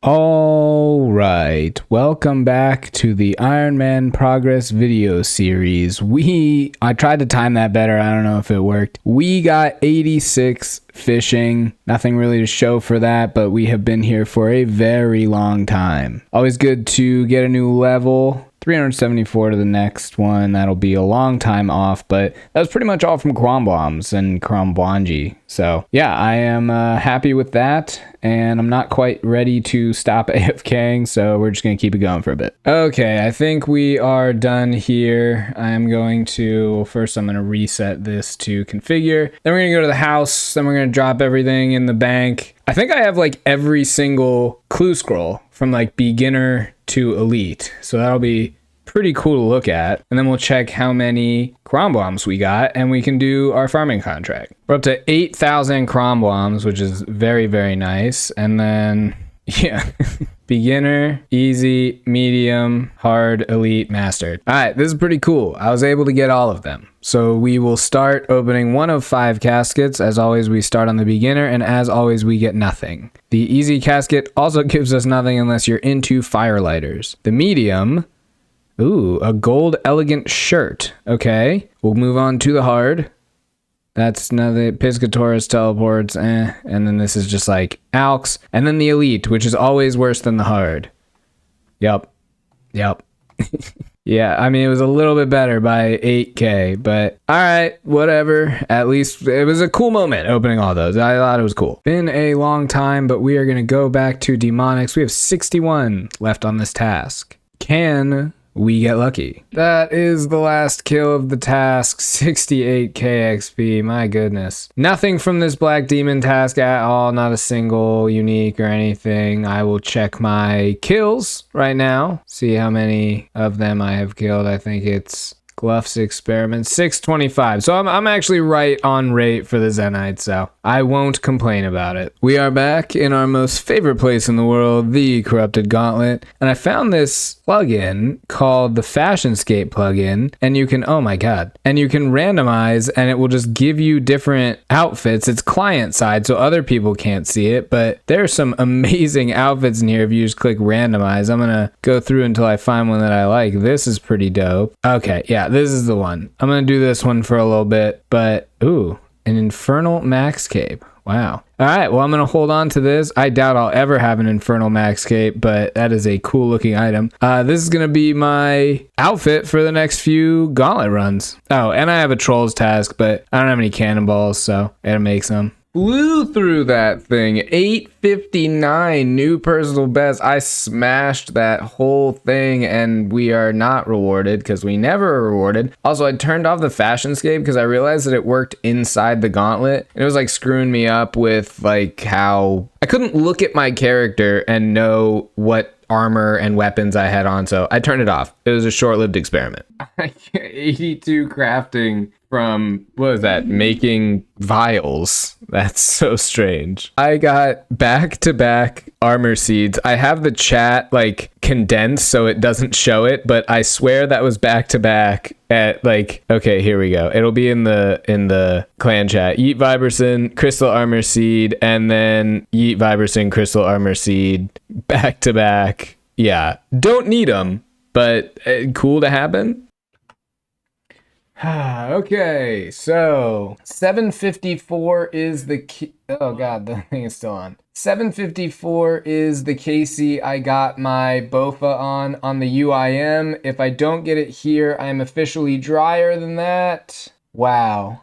All right, welcome back to the Ironman progress video series. I tried to time that better. I don't know if it worked. We got 86 fishing. Nothing really to show for that, but we have been here for a very long time. Always good to get a new level. 374 to the next one. That'll be a long time off, but that was pretty much all from Crombombs and Crombwanji. So yeah, I am happy with that, and I'm not quite ready to stop AFKing, so we're just gonna keep it going for a bit. Okay, I think we are done here. I'm going to, first I'm gonna reset this to configure. Then we're gonna go to the house, then we're gonna drop everything in the bank. I think I have like every single clue scroll from like beginner to elite. So that'll be pretty cool to look at. And then we'll check how many Crombombs we got, and we can do our farming contract. We're up to 8,000 Crombombs, which is very, very nice. And then, yeah, beginner, easy, medium, hard, elite, mastered. All right, this is pretty cool. I was able to get all of them. So we will start opening one of 5 caskets. As always, we start on the beginner, and as always, we get nothing. The easy casket also gives us nothing unless you're into firelighters. The medium, ooh, a gold elegant shirt. Okay, we'll move on to the hard. That's another Piscatorus teleports, and then this is just like Alks. And then the elite, which is always worse than the hard. Yep. Yeah, I mean, it was a little bit better by 8k, but all right, whatever. At least it was a cool moment opening all those. I thought it was cool. Been a long time, but we are going to go back to demonics. We have 61 left on this task. Can we get lucky? That is the last kill of the task. 68k XP, my goodness. Nothing from this black demon task at all, not a single unique or anything. I will check my kills right now, see how many of them I have killed. I think it's Gluff's experiment, 625. So I'm actually right on rate for the Zenite, so I won't complain about it. We are back in our most favorite place in the world, the Corrupted Gauntlet, and I found this plugin called the Fashionscape plugin, and you can, oh my god, and you can randomize, and it will just give you different outfits. It's client side, so other people can't see it, but there's some amazing outfits in here if you just click randomize. I'm gonna go through until I find one that I like. This is pretty dope. Okay, yeah, this is the one. I'm gonna do this one for a little bit, but ooh, an Infernal Max Cape. Wow. All right, well, I'm gonna hold on to this. I doubt I'll ever have an Infernal Max Cape, but that is a cool looking item. This is gonna be my outfit for the next few gauntlet runs. Oh, and I have a Trolls task, but I don't have any cannonballs, so I gotta make some. Flew through that thing. 859 new personal best. I smashed that whole thing, and we are not rewarded because we never are rewarded. Also, I turned off the Fashionscape because I realized that it worked inside the gauntlet, and it was like screwing me up with like how I couldn't look at my character and know what armor and weapons I had on, so I turned it off. It was a short-lived experiment. 82 crafting from, what was that, making vials. That's so strange. I got back-to-back armor seeds. I have the chat like condensed so it doesn't show it, but I swear that was back-to-back at like, okay, here we go. It'll be in the clan chat. Yeet Viberson, Crystal Armor Seed, and then Yeet Viberson, Crystal Armor Seed, back-to-back. Yeah, don't need them, but cool to happen. Okay, so 754 is the key. Oh god, the thing is still on. 754 is the KC I got my Bofa on the UIM. If I don't get it here, I'm officially drier than that. Wow.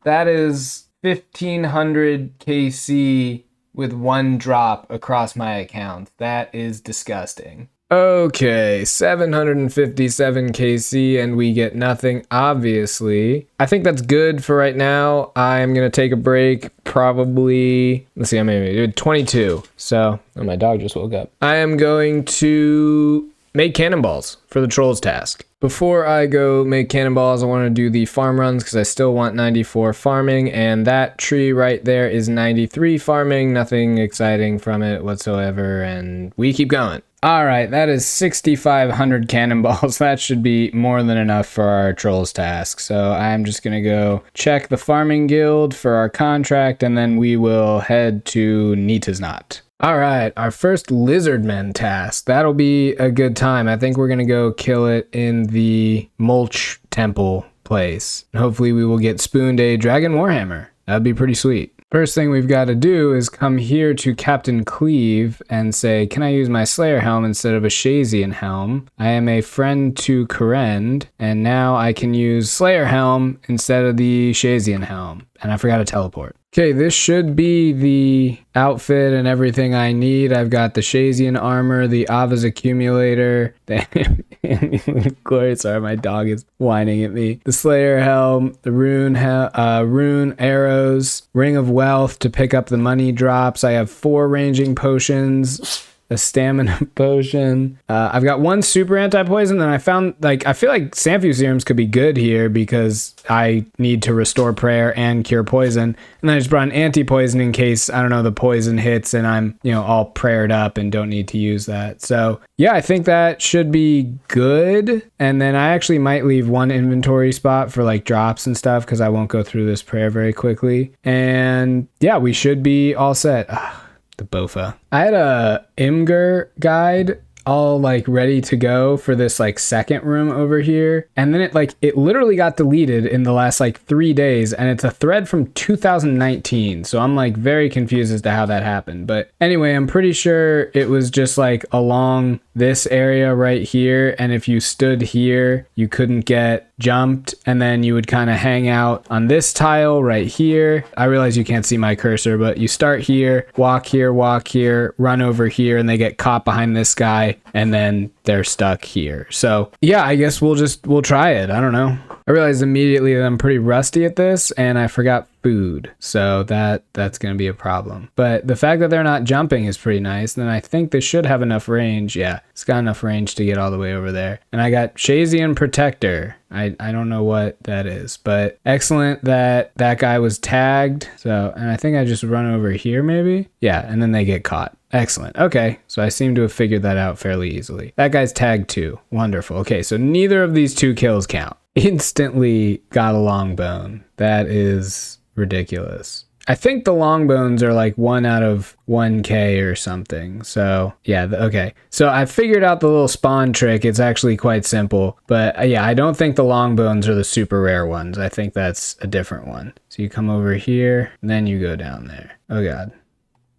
That is 1500 KC with one drop across my account. That is disgusting. Okay, 757 KC and we get nothing, obviously. I think that's good for right now. I'm going to take a break, probably, let's see how many, 22. So, oh, my dog just woke up. I am going to make cannonballs for the Trolls task. Before I go make cannonballs, I want to do the farm runs because I still want 94 farming, and that tree right there is 93 farming. Nothing exciting from it whatsoever, and we keep going. All right, that is 6,500 cannonballs. That should be more than enough for our Trolls task. So I'm just going to go check the farming guild for our contract, and then we will head to Nita's Knot. All right, our first Lizardmen task. That'll be a good time. I think we're going to go kill it in the Mulch Temple place. And hopefully we will get spooned a Dragon Warhammer. That'd be pretty sweet. First thing we've got to do is come here to Captain Cleave and say, can I use my Slayer helm instead of a Shazian helm? I am a friend to Cairn, and now I can use Slayer helm instead of the Shazian helm. And I forgot to teleport. Okay, this should be the outfit and everything I need. I've got the Shazian armor, the Ava's accumulator. Sorry, my dog is whining at me. The Slayer helm, the rune arrows, ring of wealth to pick up the money drops. I have 4 ranging potions. A stamina potion. I've got 1 super anti-poison, and I feel like Sanfu serums could be good here because I need to restore prayer and cure poison. And then I just brought an anti-poison in case, I don't know, the poison hits and I'm, all prayered up and don't need to use that. So yeah, I think that should be good. And then I actually might leave 1 inventory spot for like drops and stuff because I won't go through this prayer very quickly. And yeah, we should be all set. The Bofa. I had a Imgur guide all like ready to go for this like second room over here, and then it literally got deleted in the last like 3 days, and it's a thread from 2019, so I'm like very confused as to how that happened. But anyway, I'm pretty sure it was just like along this area right here, and if you stood here you couldn't get jumped, and then you would kind of hang out on this tile right here. I realize you can't see my cursor, but you start here, walk here, run over here, and they get caught behind this guy, and then they're stuck here. So yeah, I guess we'll try it. I don't know. I realized immediately that I'm pretty rusty at this, and I forgot food, so that's gonna be a problem. But the fact that they're not jumping is pretty nice. Then I think this should have enough range. Yeah, it's got enough range to get all the way over there. And I got Shazian Protector. I don't know what that is, but excellent that guy was tagged. So, and I think I just run over here maybe. Yeah, and then they get caught. Excellent. Okay, so I seem to have figured that out fairly easily. That guy's tagged too. Wonderful. Okay, so neither of these 2 kills count. Instantly got a long bone. That is ridiculous. I think the long bones are like 1 out of 1k or something. So yeah, okay. So I figured out the little spawn trick. It's actually quite simple. But yeah, I don't think the long bones are the super rare ones. I think that's a different one. So you come over here, and then you go down there. Oh god.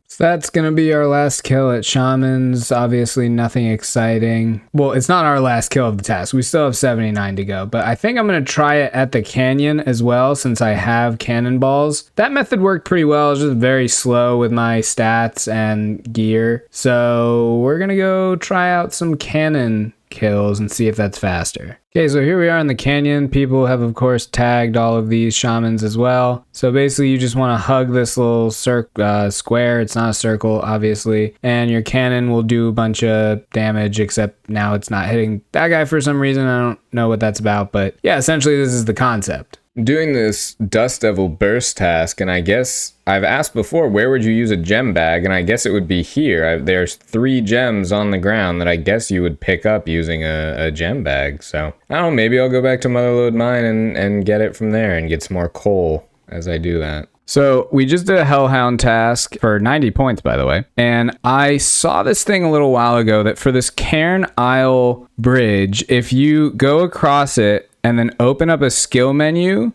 So that's going to be our last kill at Shaman's. Obviously nothing exciting. Well, it's not our last kill of the task. We still have 79 to go. But I think I'm going to try it at the canyon as well, since I have cannonballs. That method worked pretty well. It's just very slow with my stats and gear. So we're going to go try out some cannon kills and see if that's faster. Okay, so here we are in the canyon. People have, of course, tagged all of these shamans as well. So basically, you just want to hug this little square. It's not a circle, obviously. And your cannon will do a bunch of damage, except now it's not hitting that guy for some reason. I don't know what that's about. But yeah, essentially, this is the concept. Doing this Dust Devil Burst task, and I guess I've asked before, where would you use a gem bag? And I guess it would be here. There's 3 gems on the ground that I guess you would pick up using a gem bag. So I don't know, maybe I'll go back to Motherlode Mine and get it from there and get some more coal as I do that. So we just did a Hellhound task for 90 points, by the way. And I saw this thing a little while ago that for this Cairn Isle bridge, if you go across it and then open up a skill menu,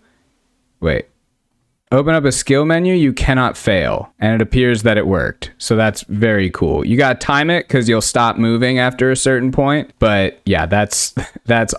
you cannot fail. And it appears that it worked. So that's very cool. You got to time it because you'll stop moving after a certain point. But yeah, that's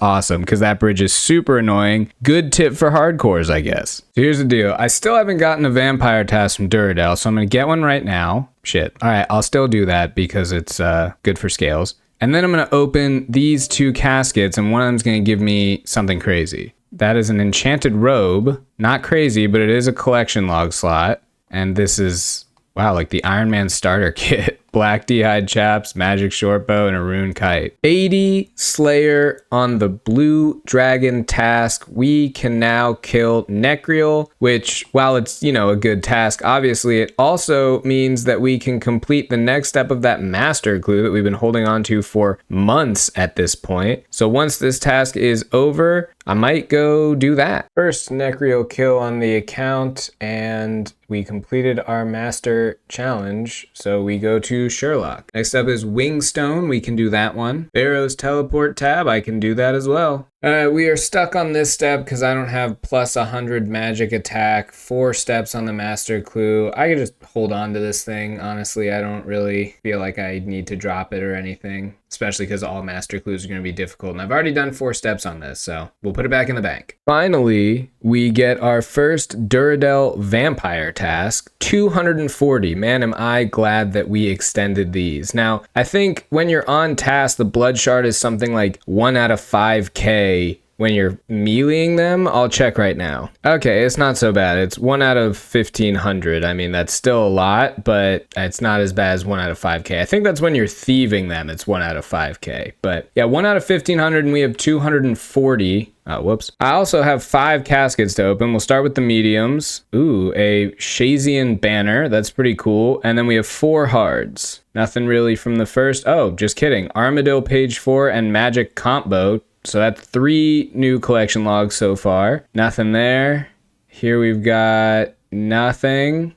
awesome because that bridge is super annoying. Good tip for hardcores, I guess. So here's the deal. I still haven't gotten a vampire task from Duradel, so I'm going to get one right now. Shit. All right, I'll still do that because it's good for scales. And then I'm going to open these 2 caskets, and one of them is going to give me something crazy. That is an enchanted robe. Not crazy, but it is a collection log slot. And this is, wow, like the Ironman starter kit. Black D-hide chaps, magic shortbow, and a rune kite. 80 Slayer on the blue dragon task. We can now kill Necrial, which, while it's, a good task, obviously it also means that we can complete the next step of that master clue that we've been holding on to for months at this point. So once this task is over, I might go do that. First Necrio kill on the account, and we completed our master challenge, so we go to Sherlock. Next up is Wingstone. We can do that one. Pharaoh's teleport tab. I can do that as well. We are stuck on this step because I don't have plus 100 magic attack, 4 steps on the master clue. I could just hold on to this thing. Honestly, I don't really feel like I need to drop it or anything, especially because all master clues are going to be difficult. And I've already done 4 steps on this, so we'll put it back in the bank. Finally, we get our first Duradel vampire task, 240. Man, am I glad that we extended these. Now, I think when you're on task, the blood shard is something like 1 out of 5k when you're meleeing them. I'll check right now. Okay, it's not so bad. It's 1 out of 1500. I mean, that's still a lot, but it's not as bad as 1 out of 5k. I think that's when you're thieving them, it's 1 out of 5k. But yeah, 1 out of 1500, and we have 240. Oh, whoops. I also have 5 caskets to open. We'll start with the mediums. Ooh, a Shazian banner. That's pretty cool. And then we have 4 hards. Nothing really from the first. Oh, just kidding. Armadillo page 4 and magic combo. So that's 3 new collection logs so far. Nothing there. Here we've got nothing.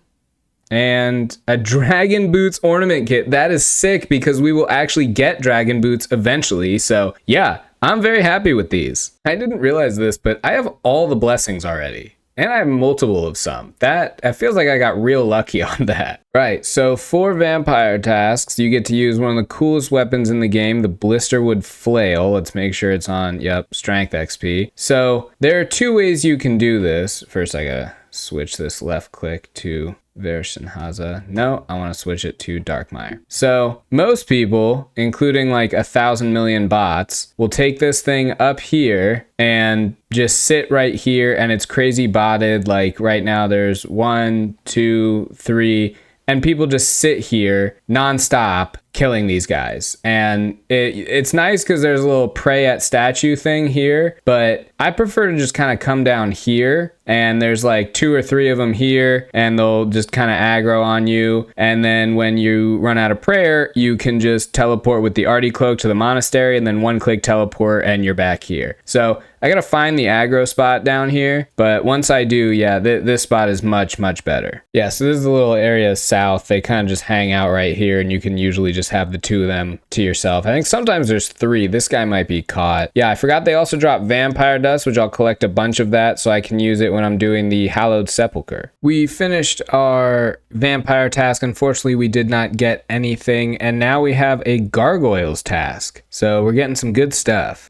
And a Dragon Boots ornament kit. That is sick because we will actually get Dragon Boots eventually. So yeah, I'm very happy with these. I didn't realize this, but I have all the blessings already. And I have multiple of some. It feels like I got real lucky on that. Right, so for vampire tasks, you get to use one of the coolest weapons in the game, the Blisterwood Flail. Let's make sure it's on, strength XP. So there are 2 ways you can do this. First, I gotta switch this left click to Versenhaza. No, I want to switch it to Darkmire. So most people, including like 1,000 million bots, will take this thing up here and just sit right here, and it's crazy botted. Like right now there's 1, 2, 3, and people just sit here nonstop killing these guys. And it's nice because there's a little pray at statue thing here, but I prefer to just kind of come down here, and there's like 2 or 3 of them here, and they'll just kind of aggro on you. And then when you run out of prayer, you can just teleport with the Artie Cloak to the monastery, and then 1-click teleport and you're back here. So I gotta find the aggro spot down here, but once I do, yeah, this spot is much, much better. Yeah, so this is the little area south. They kind of just hang out right here, and you can usually just have the 2 of them to yourself. I think sometimes there's 3. This guy might be caught. Yeah, I forgot they also drop vampire dust, which I'll collect a bunch of that so I can use it when I'm doing the Hallowed Sepulchre. We finished our vampire task. Unfortunately, we did not get anything, and now we have a Gargoyles task. So we're getting some good stuff.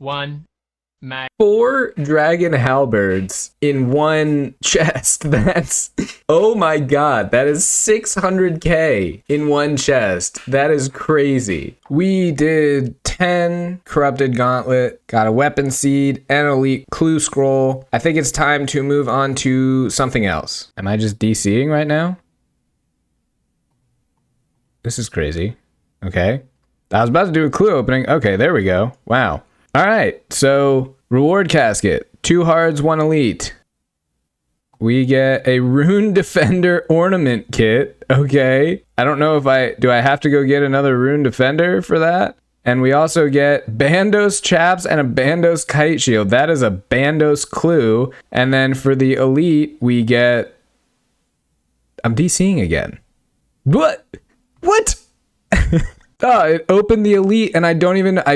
4 dragon halberds in 1 chest. That's, oh my god, that is 600k in 1 chest. That is crazy. We did 10 corrupted gauntlet, got a weapon seed, and elite clue scroll. I think it's time to move on to something else. Am I just DCing right now? This is crazy. Okay. I was about to do a clue opening. Okay, there we go. Wow. All right, so reward casket, 2 hards, 1 elite. We get a Rune Defender ornament kit. Okay, I don't know if do I have to go get another Rune Defender for that? And we also get Bandos Chaps and a Bandos Kite Shield. That is a Bandos clue. And then for the elite, we get, I'm DCing again. What? Oh, it opened the elite, and I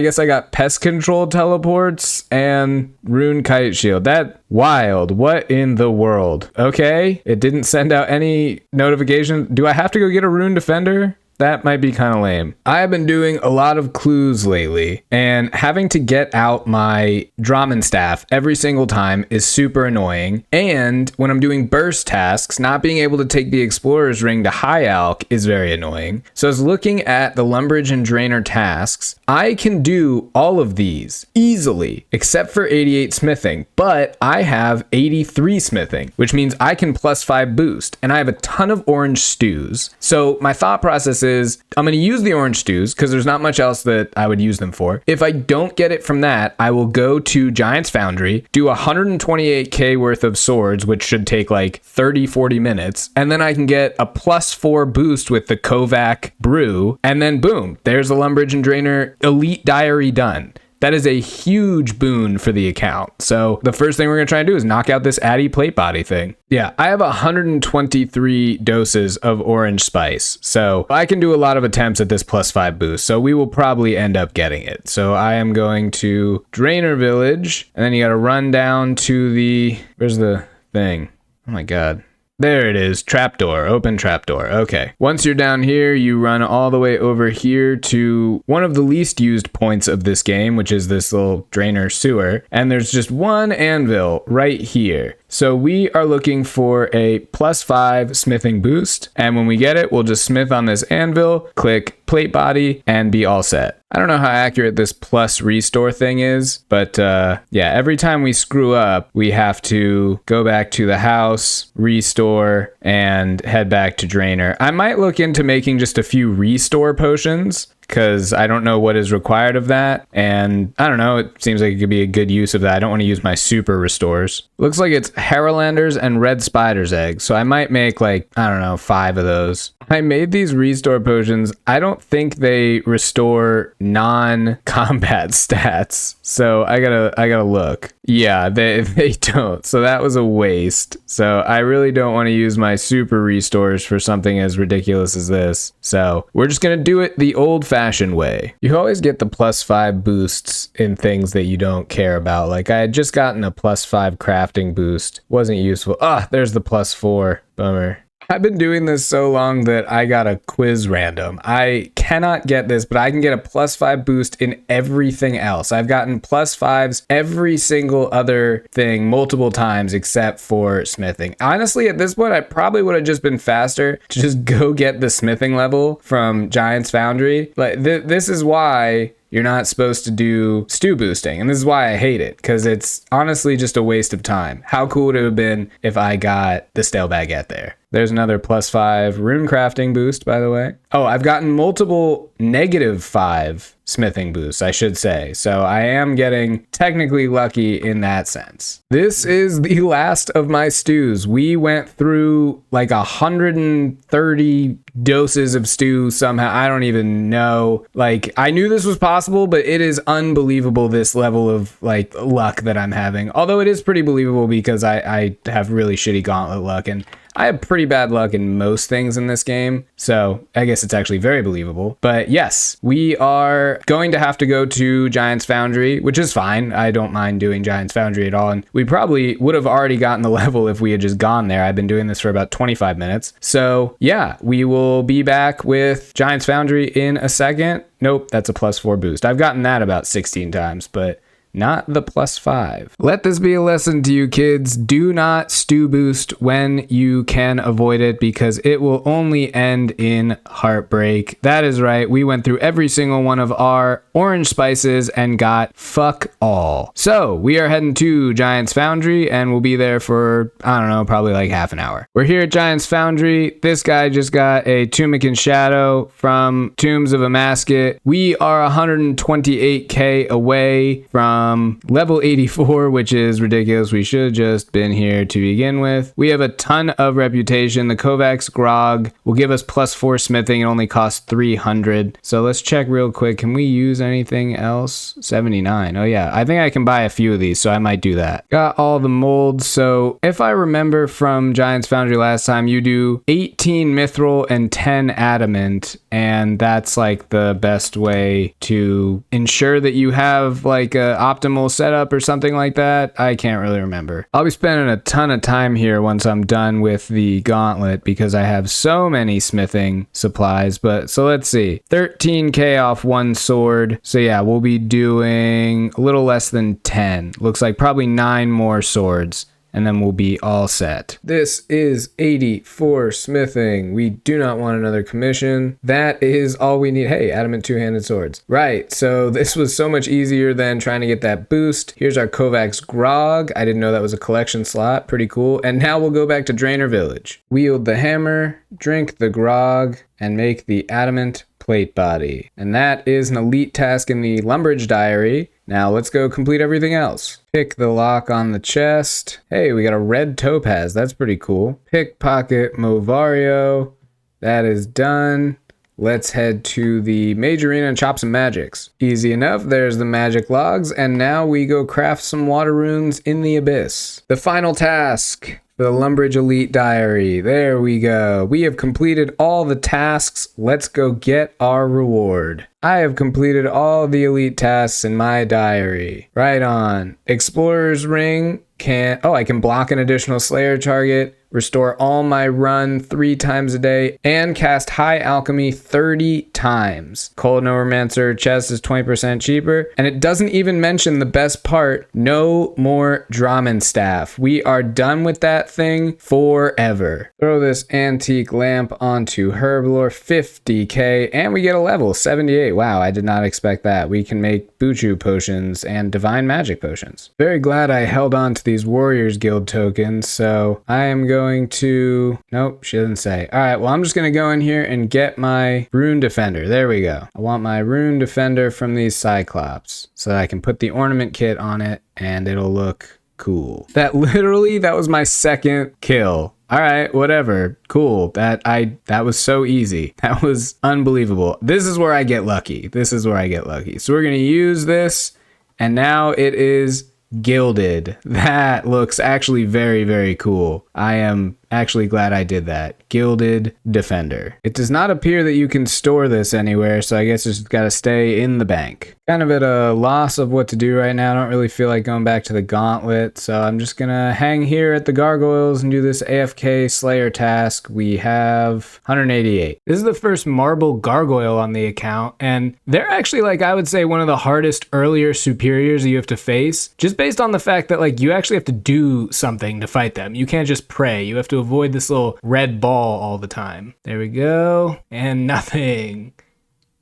guess I got pest control teleports and rune kite shield. That wild. What in the world? Okay, it didn't send out any notification. Do I have to go get a rune defender? That might be kind of lame. I've been doing a lot of clues lately, and having to get out my Dramen staff every single time is super annoying. And when I'm doing burst tasks, not being able to take the Explorer's Ring to High Alk is very annoying. So I was looking at the Lumbridge and Drainer tasks. I can do all of these easily, except for 88 smithing, but I have 83 smithing, which means I can +5 boost, and I have a ton of orange stews. So my thought process is I'm going to use the orange stews because there's not much else that I would use them for. If I don't get it from that, I will go to Giant's Foundry, do 128k worth of swords, which should take like 30-40 minutes, and then I can get a +4 boost with the Kovac brew, and then boom, there's the Lumbridge and Drainer Elite Diary done. That is a huge boon for the account. So the first thing we're going to try and do is knock out this Addy plate body thing. Yeah, I have 123 doses of orange spice. So I can do a lot of attempts at this +5 boost. So we will probably end up getting it. So I am going to Drainer Village, and then you got to run down to the, where's the thing? Oh my God. There it is. Trapdoor. Open trapdoor. Okay. Once you're down here, you run all the way over here to one of the least used points of this game, which is this little drainer sewer. And there's just one anvil right here. So we are looking for a +5 smithing boost. And when we get it, we'll just smith on this anvil, click plate body, and be all set. I don't know how accurate this plus restore thing is, but yeah, every time we screw up, we have to go back to the house, restore, and head back to drainer. I might look into making just a few restore potions, because I don't know what is required of that. And I don't know, it seems like it could be a good use of that. I don't want to use my super restores. Looks like it's Harrowlander's and Red Spider's eggs. So I might make like, I don't know, 5 of those. I made these restore potions. I don't think they restore non-combat stats. So I gotta look. Yeah, they don't. So that was a waste. So I really don't want to use my super restores for something as ridiculous as this. So we're just gonna do it the old-fashioned way. You always get the +5 boosts in things that you don't care about. Like I had just gotten a +5 crafting boost. Wasn't useful. There's the +4. Bummer. I've been doing this so long that I got a quiz random. I cannot get this, but I can get a +5 boost in everything else. I've gotten +5s every single other thing multiple times except for smithing. Honestly, at this point, I probably would have just been faster to just go get the smithing level from Giant's Foundry. Like this is why you're not supposed to do stew boosting. And this is why I hate it, because it's honestly just a waste of time. How cool would it have been if I got the stale baguette there? There's another +5 rune crafting boost, by the way. Oh, I've gotten multiple -5 smithing boosts, I should say. So I am getting technically lucky in that sense. This is the last of my stews. We went through like 130 doses of stew somehow. I don't even know. Like, I knew this was possible, but it is unbelievable, this level of like luck that I'm having. Although it is pretty believable because I have really shitty gauntlet luck, and I have pretty bad luck in most things in this game, so I guess it's actually very believable. But yes, we are going to have to go to Giant's Foundry, which is fine. I don't mind doing Giant's Foundry at all, and we probably would have already gotten the level if we had just gone there. I've been doing this for about 25 minutes. So yeah, we will be back with Giant's Foundry in a second. Nope, that's a +4 boost. I've gotten that about 16 times, but not the +5. Let this be a lesson to you kids. Do not stew boost when you can avoid it, because it will only end in heartbreak. That is right. We went through every single one of our orange spices and got fuck all. So we are heading to Giant's Foundry, and we'll be there for, I don't know, probably like half an hour. We're here at Giant's Foundry. This guy just got a Tunic and Shadow from Tombs of a Masket. We are 128k away from level 84, which is ridiculous. We should have just been here to begin with. We have a ton of reputation. The Kovacs Grog will give us +4 smithing. It only costs 300. So let's check real quick. Can we use anything else? 79. Oh yeah, I think I can buy a few of these, so I might do that. Got all the molds. So if I remember from Giant's Foundry last time, you do 18 mithril and 10 adamant, and that's like the best way to ensure that you have like a optimal setup or something like that. I can't really remember. I'll be spending a ton of time here once I'm done with the gauntlet, because I have so many smithing supplies. But so let's see, 13k off one sword. So yeah, we'll be doing a little less than 10. Looks like probably 9 more swords, and then we'll be all set. This is 84 smithing. We do not want another commission. That is all we need. Hey, adamant two-handed swords. Right, so this was so much easier than trying to get that boost. Here's our Kovacs Grog. I didn't know that was a collection slot. Pretty cool. And now we'll go back to Drainer Village. Wield the hammer, drink the grog, and make the adamant plate body. And that is an elite task in the Lumbridge diary. Now let's go complete everything else. Pick the lock on the chest. Hey, we got a red topaz. That's pretty cool. Pickpocket Movario. That is done. let's head to the major arena and chop some magics. Easy enough, there's the magic logs, and now we go craft some water runes in the abyss. The final task. The Lumbridge Elite Diary. There we go. We have completed all the tasks. Let's go get our reward. I have completed all the elite tasks in my diary. Right on. Explorer's Ring I can block an additional Slayer target, restore all my run 3 times a day, and cast High Alchemy 30 times. Cold Neuromancer chest is 20% cheaper, and it doesn't even mention the best part, no more Dramen staff. We are done with that thing forever. Throw this antique lamp onto Herblore, 50k, and we get a level, 78. Wow, I did not expect that. We can make Buchu potions and divine magic potions. Very glad I held on to these Warriors Guild tokens, so I am going to... Nope, she doesn't say. Alright, well, I'm just going to go in here and get my Rune Defender. There we go. I want my Rune Defender from these Cyclops so that I can put the ornament kit on it and it'll look cool. That was my second kill. All right, whatever. Cool. That was so easy. That was unbelievable. This is where I get lucky. So we're going to use this, and now it is gilded. That looks actually very, very cool. I am actually glad I did that. Gilded Defender. It does not appear that you can store this anywhere, so I guess it's got to stay in the bank. Kind of at a loss of what to do right now. I don't really feel like going back to the gauntlet, so I'm just gonna hang here at the gargoyles and do this AFK Slayer task. We have 188. This is the first marble gargoyle on the account, and they're actually, like, I would say one of the hardest earlier superiors you have to face, just based on the fact that, like, you actually have to do something to fight them. You can't just pray. You have to avoid this little red ball all the time. There we go. And nothing.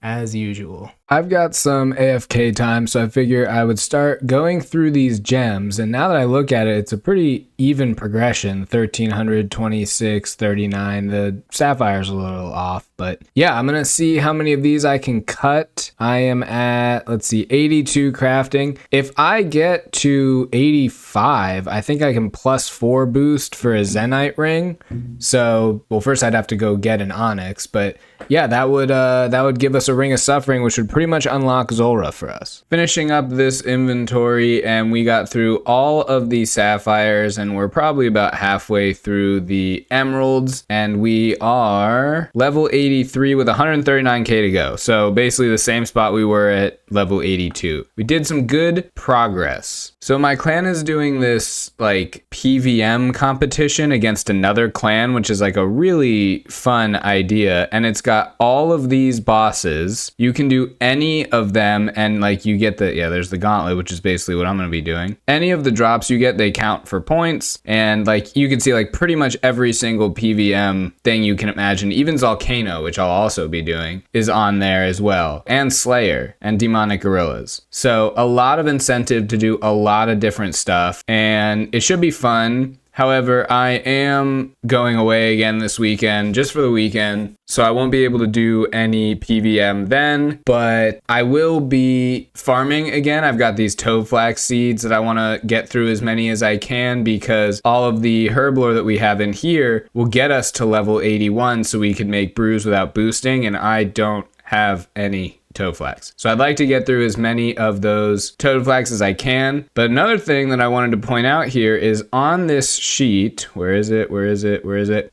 As usual. I've got some AFK time, so I figure I would start going through these gems, and now that I look at it, it's a pretty even progression. 1300, 26, 39. The Sapphire's a little off, but yeah, I'm gonna see how many of these I can cut. I am at, let's see, 82 crafting. If I get to 85, I think I can +4 boost for a Zenite ring. So, well, first I'd have to go get an Onyx, but yeah, that would give us a Ring of Suffering, which would pretty much unlock Zulrah for us. Finishing up this inventory, and we got through all of the sapphires, and we're probably about halfway through the emeralds, and we are level 83 with 139k to go. So basically the same spot we were at level 82. We did some good progress. So my clan is doing this like PVM competition against another clan, which is like a really fun idea, and it's got all of these bosses. You can do any of them, and like you get there's the gauntlet, which is basically what I'm going to be doing. Any of the drops you get, they count for points, and like you can see like pretty much every single PVM thing you can imagine, even Volcano, which I'll also be doing, is on there as well, and Slayer and Demonic Gorillas. So a lot of incentive to do a lot of different stuff, and it should be fun. However, I am going away again this weekend, just for the weekend, so I won't be able to do any PVM then, but I will be farming again. I've got these toadflax seeds that I want to get through as many as I can, because all of the herblore that we have in here will get us to level 81 so we can make brews without boosting, and I don't have any toadflax. So I'd like to get through as many of those toadflax as I can. But another thing that I wanted to point out here is on this sheet, where is it,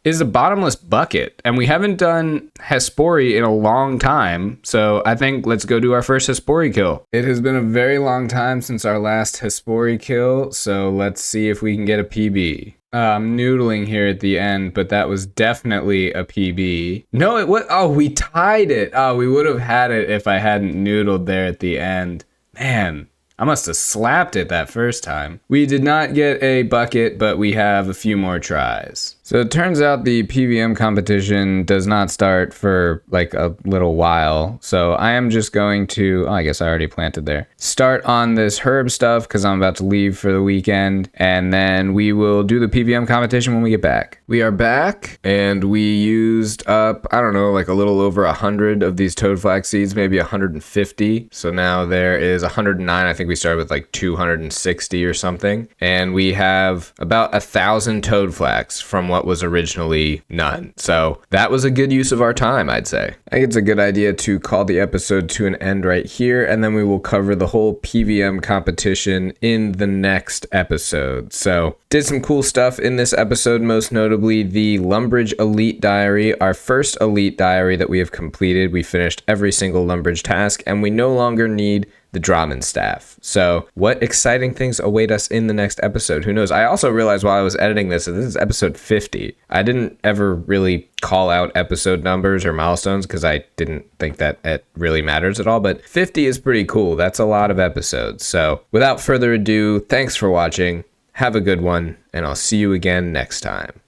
is a bottomless bucket. And we haven't done Hespori in a long time. So I think let's go do our first Hespori kill. It has been a very long time since our last Hespori kill. So let's see if we can get a PB. I'm noodling here at the end, but that was definitely a PB. No, it was, oh, we tied it. Oh, we would have had it if I hadn't noodled there at the end. Man, I must have slapped it that first time. We did not get a bucket, but we have a few more tries. So it turns out the PVM competition does not start for like a little while. So I am just going to, I guess I already planted there, start on this herb stuff because I'm about to leave for the weekend. And then we will do the PVM competition when we get back. We are back, and we used up, I don't know, like a little over 100 of these toadflax seeds, maybe 150. So now there is 109. I think we started with like 260 or something. And we have about 1,000 toadflax from what what was originally none. So that was a good use of our time, I'd say. I think it's a good idea to call the episode to an end right here, and then we will cover the whole PVM competition in the next episode. So did some cool stuff in this episode, most notably the Lumbridge Elite Diary, our first Elite Diary that we have completed. We finished every single Lumbridge task, and we no longer need the Dramen staff. So what exciting things await us in the next episode? Who knows? I also realized while I was editing this that this is episode 50. I didn't ever really call out episode numbers or milestones because I didn't think that it really matters at all, but 50 is pretty cool. That's a lot of episodes. So without further ado, thanks for watching. Have a good one, and I'll see you again next time.